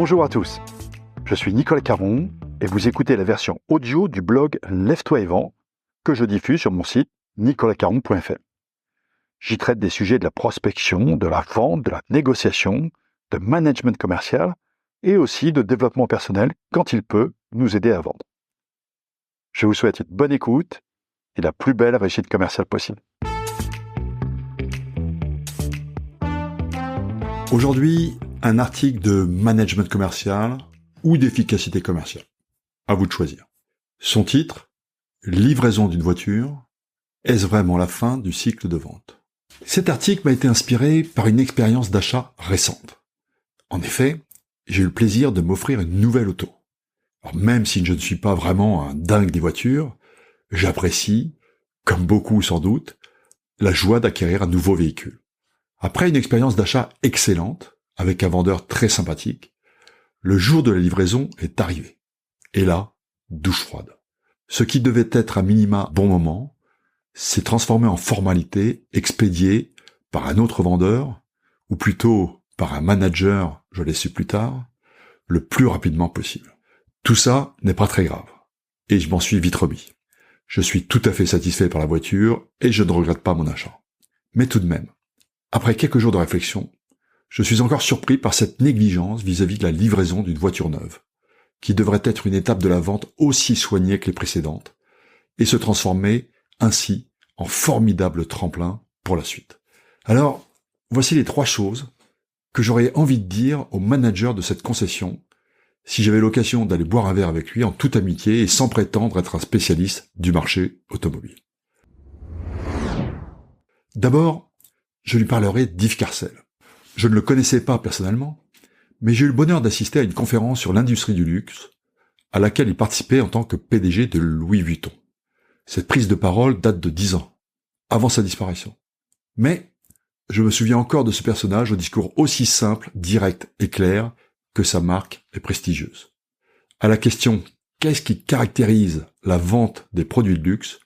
Bonjour à tous, je suis Nicolas Caron et vous écoutez la version audio du blog Lève-toi et vends que je diffuse sur mon site nicolascaron.fr. J'y traite des sujets de la prospection, de la vente, de la négociation, de management commercial et aussi de développement personnel quand il peut nous aider à vendre. Je vous souhaite une bonne écoute et la plus belle réussite commerciale possible. Aujourd'hui, un article de management commercial ou d'efficacité commerciale. À vous de choisir. Son titre, livraison d'une voiture, est-ce vraiment la fin du cycle de vente? Cet article m'a été inspiré par une expérience d'achat récente. En effet, j'ai eu le plaisir de m'offrir une nouvelle auto. Alors, même si je ne suis pas vraiment un dingue des voitures, j'apprécie, comme beaucoup sans doute, la joie d'acquérir un nouveau véhicule. Après une expérience d'achat excellente, avec un vendeur très sympathique, le jour de la livraison est arrivé. Et là, douche froide. Ce qui devait être à minima bon moment, s'est transformé en formalité expédiée par un autre vendeur, ou plutôt par un manager, je l'ai su plus tard, le plus rapidement possible. Tout ça n'est pas très grave, et je m'en suis vite remis. Je suis tout à fait satisfait par la voiture, et je ne regrette pas mon achat. Mais tout de même, après quelques jours de réflexion, je suis encore surpris par cette négligence vis-à-vis de la livraison d'une voiture neuve, qui devrait être une étape de la vente aussi soignée que les précédentes, et se transformer ainsi en formidable tremplin pour la suite. Alors, voici les 3 choses que j'aurais envie de dire au manager de cette concession si j'avais l'occasion d'aller boire un verre avec lui en toute amitié et sans prétendre être un spécialiste du marché automobile. D'abord, je lui parlerai d'Yves Carcel. Je ne le connaissais pas personnellement, mais j'ai eu le bonheur d'assister à une conférence sur l'industrie du luxe, à laquelle il participait en tant que PDG de Louis Vuitton. Cette prise de parole date de 10 ans, avant sa disparition. Mais je me souviens encore de ce personnage au discours aussi simple, direct et clair que sa marque est prestigieuse. À la question « Qu'est-ce qui caractérise la vente des produits de luxe ?»,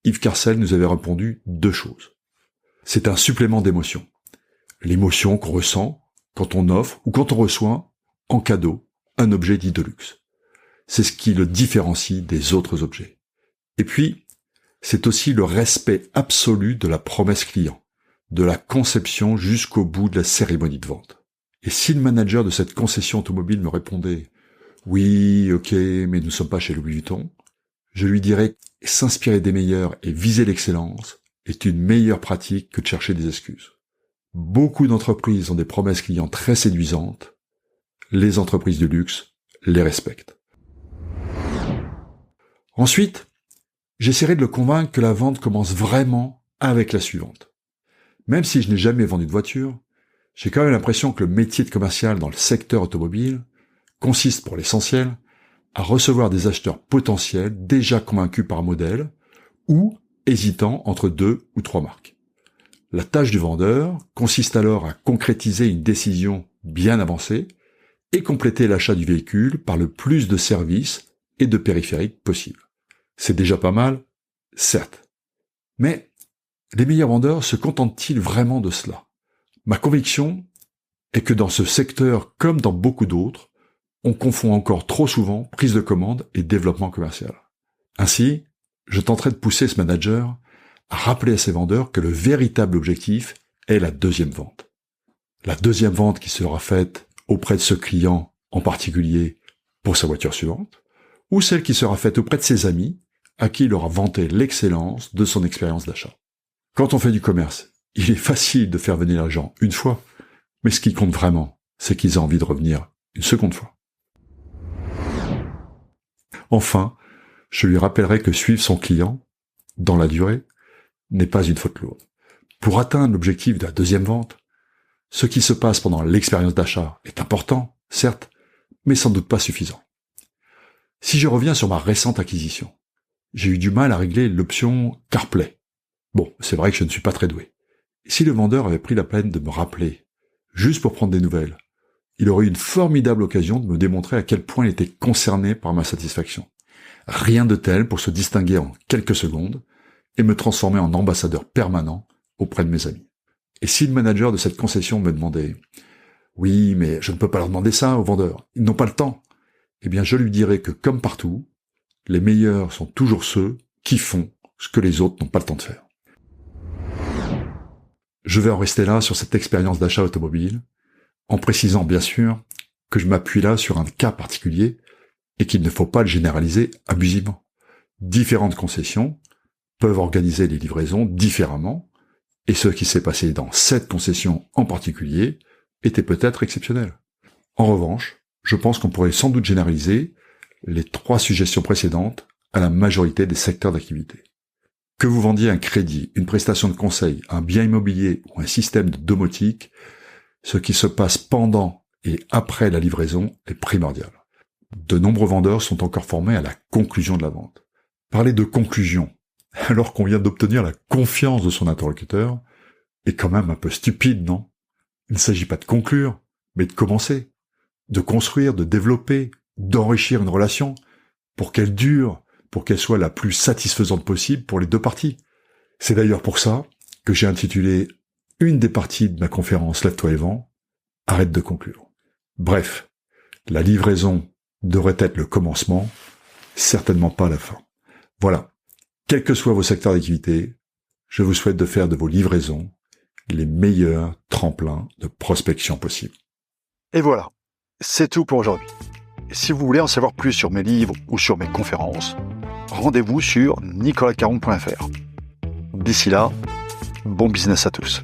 Yves Carcel nous avait répondu 2 choses. C'est un supplément d'émotion. L'émotion qu'on ressent quand on offre ou quand on reçoit en cadeau un objet dit de luxe. C'est ce qui le différencie des autres objets. Et puis, c'est aussi le respect absolu de la promesse client, de la conception jusqu'au bout de la cérémonie de vente. Et si le manager de cette concession automobile me répondait « Oui, ok, mais nous ne sommes pas chez Louis Vuitton », je lui dirais « S'inspirer des meilleurs et viser l'excellence est une meilleure pratique que de chercher des excuses. » Beaucoup d'entreprises ont des promesses clients très séduisantes. Les entreprises de luxe les respectent. Ensuite, j'essaierai de le convaincre que la vente commence vraiment avec la suivante. Même si je n'ai jamais vendu de voiture, j'ai quand même l'impression que le métier de commercial dans le secteur automobile consiste pour l'essentiel à recevoir des acheteurs potentiels déjà convaincus par un modèle ou hésitant entre 2 ou 3 marques. La tâche du vendeur consiste alors à concrétiser une décision bien avancée et compléter l'achat du véhicule par le plus de services et de périphériques possible. C'est déjà pas mal, certes. Mais les meilleurs vendeurs se contentent-ils vraiment de cela ? Ma conviction est que dans ce secteur, comme dans beaucoup d'autres, on confond encore trop souvent prise de commande et développement commercial. Ainsi, je tenterai de pousser ce manager à rappeler à ses vendeurs que le véritable objectif est la deuxième vente. La deuxième vente qui sera faite auprès de ce client en particulier pour sa voiture suivante, ou celle qui sera faite auprès de ses amis à qui il aura vanté l'excellence de son expérience d'achat. Quand on fait du commerce, il est facile de faire venir les gens une fois, mais ce qui compte vraiment, c'est qu'ils aient envie de revenir une seconde fois. Enfin, je lui rappellerai que suivre son client, dans la durée, n'est pas une faute lourde. Pour atteindre l'objectif de la deuxième vente, ce qui se passe pendant l'expérience d'achat est important, certes, mais sans doute pas suffisant. Si je reviens sur ma récente acquisition, j'ai eu du mal à régler l'option CarPlay. Bon, c'est vrai que je ne suis pas très doué. Si le vendeur avait pris la peine de me rappeler, juste pour prendre des nouvelles, il aurait eu une formidable occasion de me démontrer à quel point il était concerné par ma satisfaction. Rien de tel pour se distinguer en quelques secondes et me transformer en ambassadeur permanent auprès de mes amis. Et si le manager de cette concession me demandait Oui, mais je ne peux pas leur demander ça aux vendeurs. Ils n'ont pas le temps. Eh bien, je lui dirai que comme partout, les meilleurs sont toujours ceux qui font ce que les autres n'ont pas le temps de faire. Je vais en rester là sur cette expérience d'achat automobile, en précisant bien sûr que je m'appuie là sur un cas particulier et qu'il ne faut pas le généraliser abusivement. Différentes concessions peuvent organiser les livraisons différemment, et ce qui s'est passé dans cette concession en particulier était peut-être exceptionnel. En revanche, je pense qu'on pourrait sans doute généraliser les 3 suggestions précédentes à la majorité des secteurs d'activité. Que vous vendiez un crédit, une prestation de conseil, un bien immobilier ou un système de domotique, ce qui se passe pendant et après la livraison est primordial. De nombreux vendeurs sont encore formés à la conclusion de la vente. Parler de conclusion, alors qu'on vient d'obtenir la confiance de son interlocuteur, est quand même un peu stupide, non? Il ne s'agit pas de conclure, mais de commencer, de construire, de développer, d'enrichir une relation, pour qu'elle dure, pour qu'elle soit la plus satisfaisante possible pour les 2 parties. C'est d'ailleurs pour ça que j'ai intitulé une des parties de ma conférence Lève-toi et vends, arrête de conclure. Bref, la livraison devrait être le commencement, certainement pas la fin. Voilà. Quels que soient vos secteurs d'activité, je vous souhaite de faire de vos livraisons les meilleurs tremplins de prospection possible. Et voilà, c'est tout pour aujourd'hui. Si vous voulez en savoir plus sur mes livres ou sur mes conférences, rendez-vous sur nicolascaron.fr. D'ici là, bon business à tous.